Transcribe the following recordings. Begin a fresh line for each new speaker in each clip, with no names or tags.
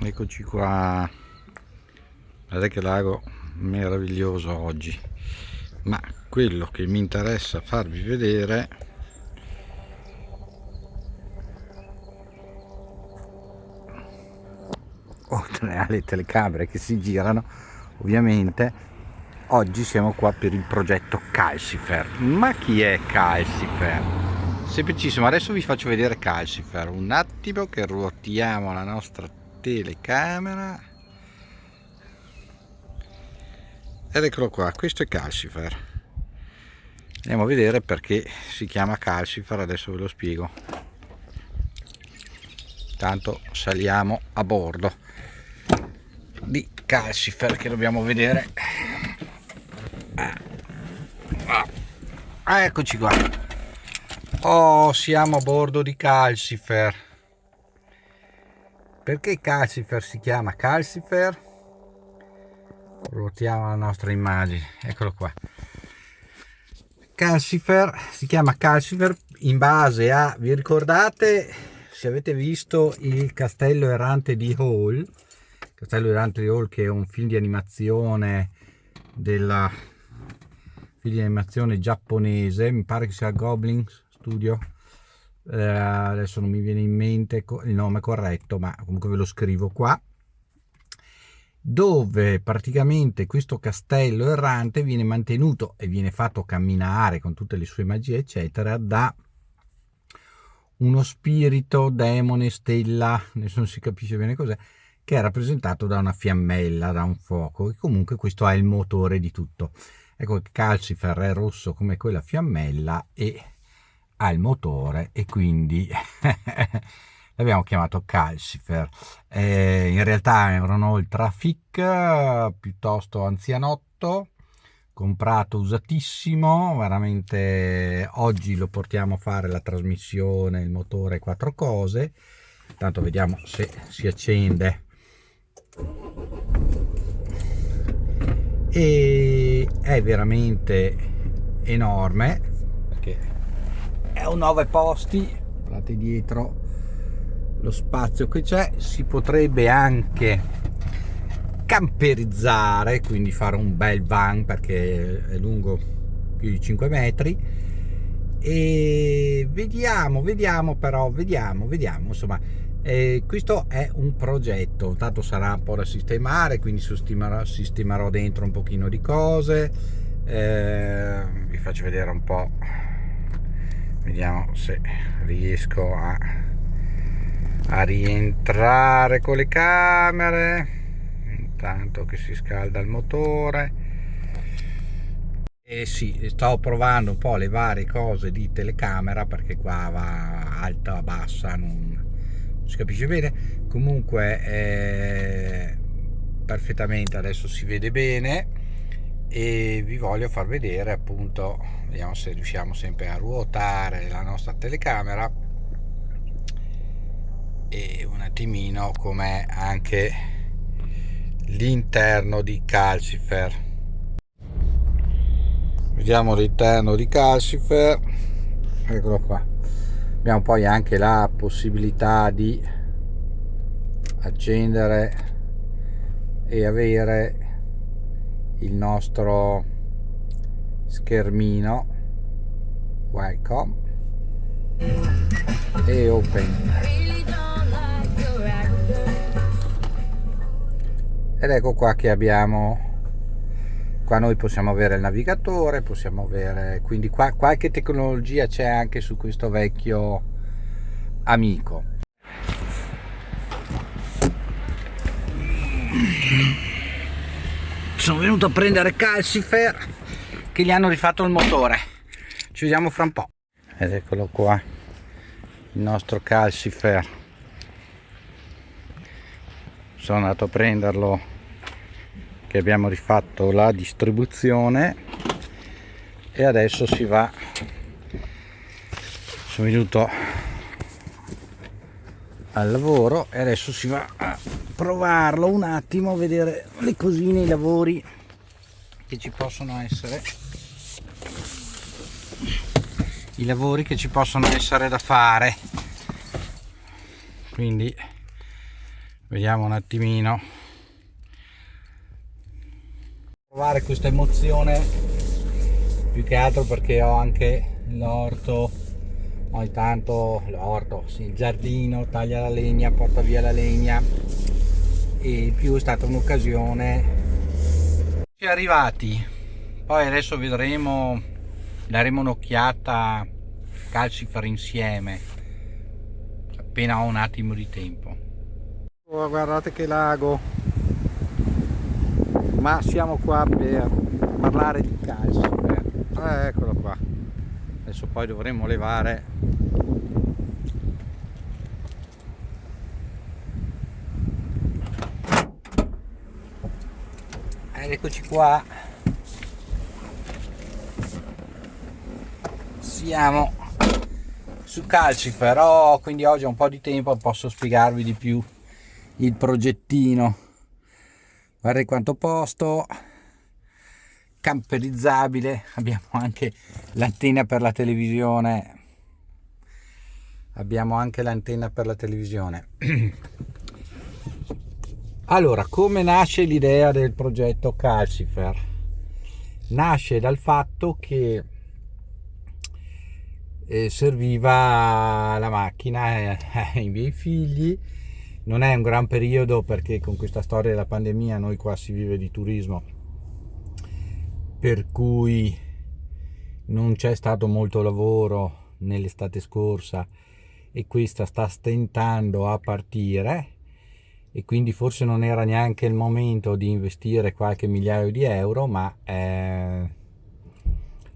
Eccoci qua. Guardate che lago meraviglioso oggi, ma quello che mi interessa farvi vedere oltre alle telecamere che si girano, ovviamente oggi siamo qua per il progetto Calcifer. Ma chi è Calcifer? Semplicissimo, adesso vi faccio vedere Calcifer. Un attimo che ruotiamo la nostra telecamera ed eccolo qua, questo è Calcifer. Andiamo a vedere perché si chiama Calcifer, adesso ve lo spiego. Intanto saliamo a bordo di Calcifer che dobbiamo vedere. Eccoci qua. Oh, siamo a bordo di Calcifer. Perché Calcifer si chiama Calcifer? Ruotiamo la nostra immagine, eccolo qua. Calcifer si chiama Calcifer in base a, vi ricordate se avete visto il Castello Errante di Hall? Castello Errante di Hall, che è un film di animazione giapponese, mi pare che sia Goblin Studio, adesso non mi viene in mente il nome corretto, ma comunque ve lo scrivo qua, dove praticamente questo castello errante viene mantenuto e viene fatto camminare con tutte le sue magie eccetera da uno spirito, demone, stella, nessuno si capisce bene cos'è, che è rappresentato da una fiammella, da un fuoco, e comunque questo è il motore di tutto. Ecco che Calcifer è rosso come quella fiammella e ha il motore, e quindi l'abbiamo chiamato Calcifer. In realtà è un Renault Trafic piuttosto anzianotto, comprato usatissimo, veramente. Oggi lo portiamo a fare la trasmissione, il motore, quattro cose. Intanto vediamo se si accende. E è veramente enorme perché è un 9 posti. Guardate dietro lo spazio che c'è. Si potrebbe anche camperizzare, quindi fare un bel van perché è lungo più di 5 metri, e vediamo insomma. Questo è un progetto, tanto sarà un po' da sistemare, quindi sistemerò dentro un pochino di cose, vi faccio vedere un po', vediamo se riesco a rientrare con le camere intanto che si scalda il motore. E sì, stavo provando un po' le varie cose di telecamera perché qua va alta, bassa, non si capisce bene. Comunque perfettamente, adesso si vede bene, e vi voglio far vedere, appunto, vediamo se riusciamo sempre a ruotare la nostra telecamera e un attimino com'è anche l'interno di Calcifer. Vediamo l'interno di Calcifer, eccolo qua. Abbiamo poi anche la possibilità di accendere e avere il nostro schermino welcome e open, ed ecco qua che abbiamo qua. Noi possiamo avere il navigatore, possiamo avere, quindi qua qualche tecnologia c'è anche su questo vecchio amico. Sono venuto a prendere Calcifer che gli hanno rifatto il motore, ci vediamo fra un po'. Ed eccolo qua il nostro Calcifer. Sono andato a prenderlo che abbiamo rifatto la distribuzione e adesso si va. Sono venuto al lavoro e adesso si va a provarlo un attimo, a vedere le cosine, i lavori che ci possono essere, da fare. Quindi Vediamo un attimino, provare questa emozione, più che altro perché ho anche l'orto, ogni tanto l'orto, sì, il giardino, taglia la legna, porta via la legna, e più è stata un'occasione. Ci è arrivati, poi adesso vedremo, daremo un'occhiata Calcifer insieme appena ho un attimo di tempo. Oh, guardate che lago, ma siamo qua per parlare di Calcifer. Eccolo qua, adesso poi dovremo levare eccoci qua, siamo su Calcifer. Quindi oggi ho un po' di tempo, posso spiegarvi di più il progettino. Guardate quanto posto, camperizzabile, abbiamo anche l'antenna per la televisione, Allora, come nasce l'idea del progetto Calcifer? Nasce dal fatto che serviva la macchina ai miei figli. Non è un gran periodo perché con questa storia della pandemia noi qua si vive di turismo, per cui non c'è stato molto lavoro nell'estate scorsa e questa sta stentando a partire, e quindi forse non era neanche il momento di investire qualche migliaio di euro, ma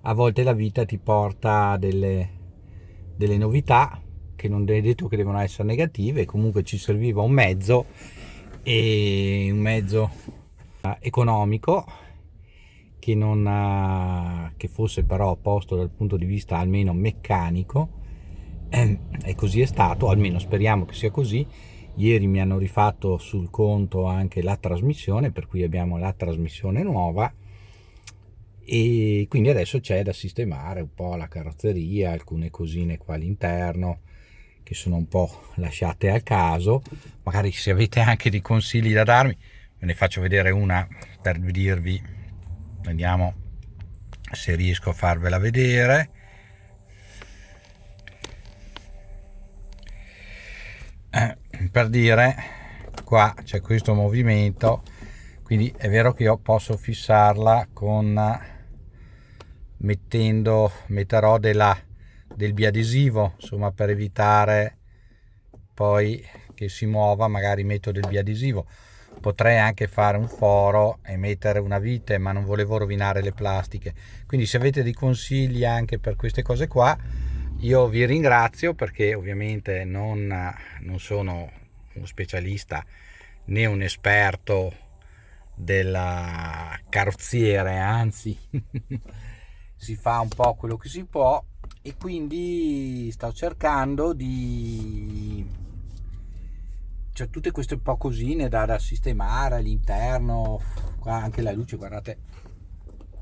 a volte la vita ti porta delle novità che non è detto che devono essere negative. Comunque ci serviva un mezzo economico che fosse però posto dal punto di vista almeno meccanico, e così è stato, almeno speriamo che sia così. Ieri mi hanno rifatto sul conto anche la trasmissione, per cui abbiamo la trasmissione nuova, e quindi adesso c'è da sistemare un po' la carrozzeria, alcune cosine qua all'interno che sono un po' lasciate al caso. Magari se avete anche dei consigli da darmi, ve ne faccio vedere una per dirvi, vediamo se riesco a farvela vedere. Per dire, qua c'è questo movimento, quindi è vero che io posso fissarla metterò del biadesivo, insomma, per evitare poi che si muova, magari metto del biadesivo. Potrei anche fare un foro e mettere una vite, ma non volevo rovinare le plastiche. Quindi se avete dei consigli anche per queste cose qua, io vi ringrazio, perché ovviamente non sono uno specialista né un esperto della carrozziere, anzi si fa un po' quello che si può, e quindi sto cercando c'è tutte queste po' cosine da sistemare all'interno. Qua anche la luce, guardate,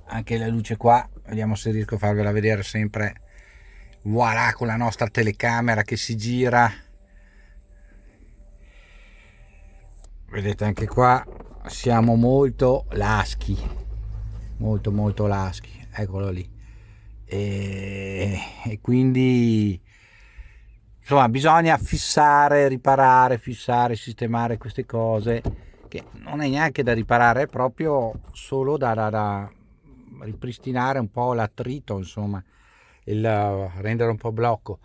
anche la luce qua, vediamo se riesco a farvela vedere sempre. Voilà, con la nostra telecamera che si gira, vedete anche qua siamo molto laschi, molto laschi, eccolo lì, e quindi insomma bisogna fissare, riparare, sistemare queste cose, che non è neanche da riparare, è proprio solo da ripristinare un po' l'attrito, insomma, rendere un po' blocco.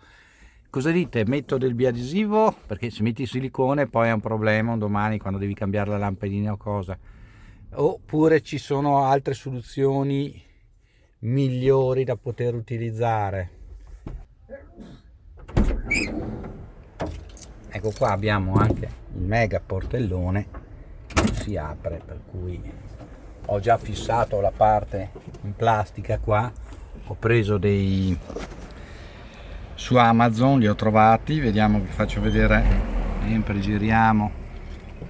Cosa dite? Metto del biadesivo? Perché se metti silicone poi è un problema un domani quando devi cambiare la lampadina o cosa. Oppure ci sono altre soluzioni migliori da poter utilizzare. Ecco qua abbiamo anche il mega portellone che si apre, per cui ho già fissato la parte in plastica qua. Ho preso su Amazon, li ho trovati, vediamo, vi faccio vedere, sempre giriamo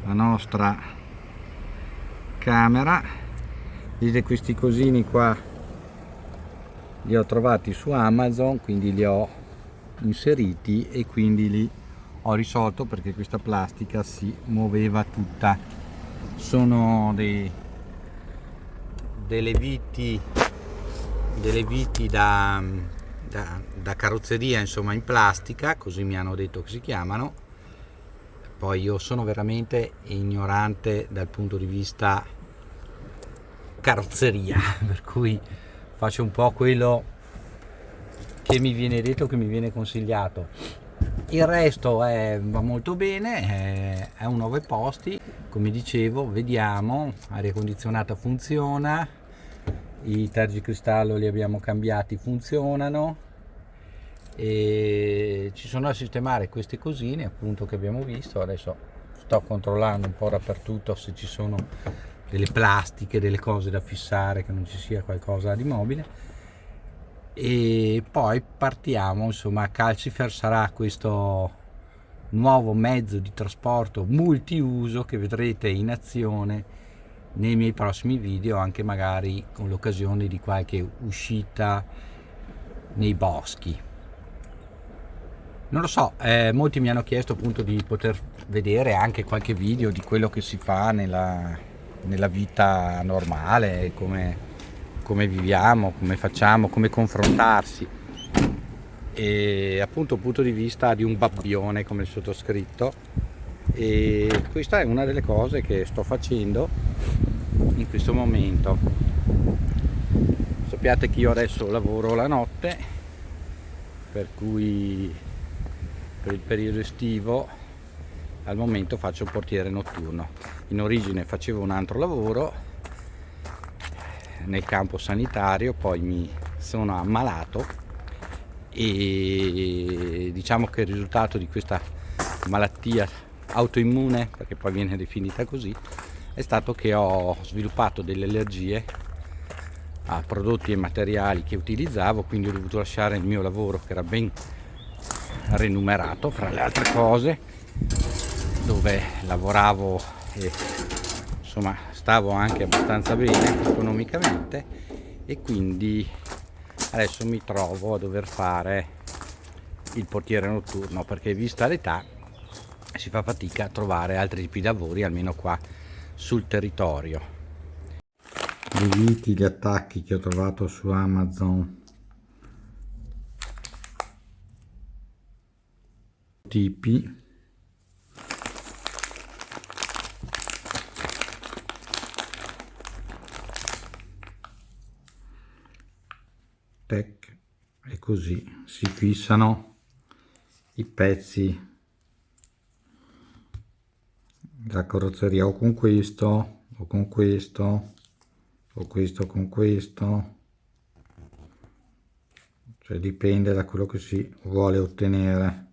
la nostra camera, vedete questi cosini qua li ho trovati su Amazon, quindi li ho inseriti e quindi li ho risolto perché questa plastica si muoveva tutta. Sono delle viti da carrozzeria, insomma, in plastica, così mi hanno detto che si chiamano. Poi io sono veramente ignorante dal punto di vista carrozzeria, per cui faccio un po' quello che mi viene detto, che mi viene consigliato. Il resto va molto bene, è un 9 posti, come dicevo, vediamo, aria condizionata funziona, i tergicristallo li abbiamo cambiati, funzionano, e ci sono da sistemare queste cosine appunto che abbiamo visto. Adesso sto controllando un po' dappertutto se ci sono delle plastiche, delle cose da fissare, che non ci sia qualcosa di mobile, e poi partiamo. Insomma, Calcifer sarà questo nuovo mezzo di trasporto multiuso che vedrete in azione nei miei prossimi video, anche magari con l'occasione di qualche uscita nei boschi. Non lo so, molti mi hanno chiesto appunto di poter vedere anche qualche video di quello che si fa nella vita normale, come viviamo, come facciamo, come confrontarsi, e appunto un punto di vista di un babbione come il sottoscritto. E questa è una delle cose che sto facendo in questo momento. Sappiate che io adesso lavoro la notte, per cui per il periodo estivo al momento faccio portiere notturno. In origine facevo un altro lavoro nel campo sanitario, poi mi sono ammalato e diciamo che il risultato di questa malattia autoimmune, perché poi viene definita così, è stato che ho sviluppato delle allergie a prodotti e materiali che utilizzavo, quindi ho dovuto lasciare il mio lavoro, che era ben renumerato fra le altre cose, dove lavoravo e insomma stavo anche abbastanza bene economicamente, e quindi adesso mi trovo a dover fare il portiere notturno, perché vista l'età si fa fatica a trovare altri tipi di lavori, almeno qua sul territorio. I viti, gli attacchi che ho trovato su Amazon, tipi, tech, e così si fissano i pezzi della carrozzeria, o con questo o con questo, o questo con questo, cioè dipende da quello che si vuole ottenere.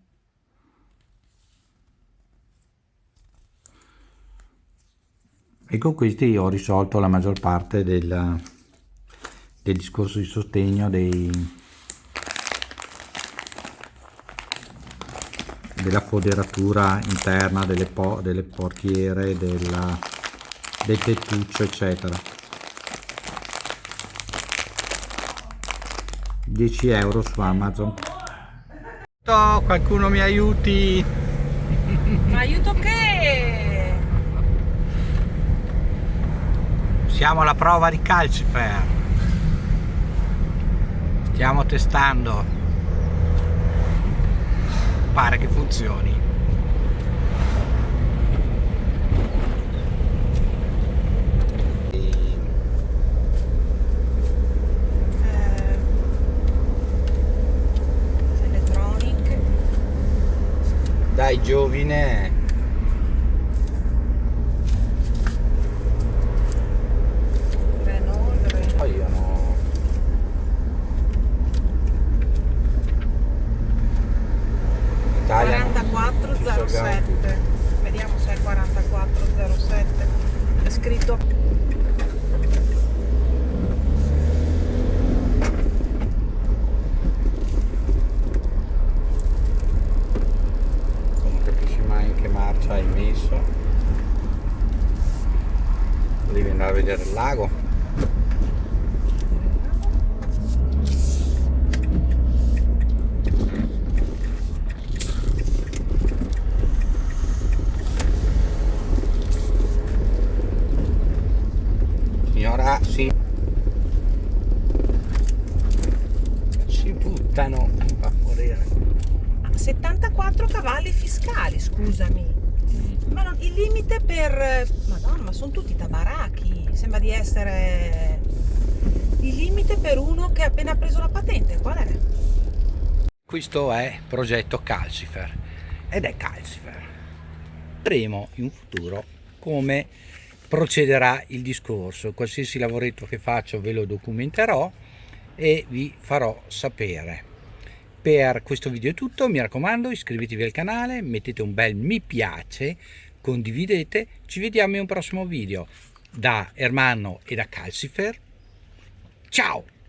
E con questi ho risolto la maggior parte del discorso di sostegno della foderatura interna, delle portiere, del tettuccio, eccetera. 10 euro su Amazon. Qualcuno mi aiuti?
Aiuto che?
Siamo alla prova di Calcifer, stiamo testando, pare che funzioni.
Electronic.
Dai giovine. Io no. Italia
4407. Vediamo se è 4407. È scritto.
Non capisci mai in che marcia hai messo. Devi andare a vedere il lago. si buttano a morire.
74 cavalli fiscali, scusami. Ma il limite per... Madonna, ma sono tutti tabaracchi. Sembra di essere... Il limite per uno che ha appena preso la patente, qual è?
Questo è progetto Calcifer ed è Calcifer. Vedremo in futuro come procederà il discorso. Qualsiasi lavoretto che faccio ve lo documenterò e vi farò sapere. Per questo video è tutto, mi raccomando, iscrivetevi al canale, mettete un bel mi piace, condividete, ci vediamo in un prossimo video. Da Ermanno e da Calcifer, ciao!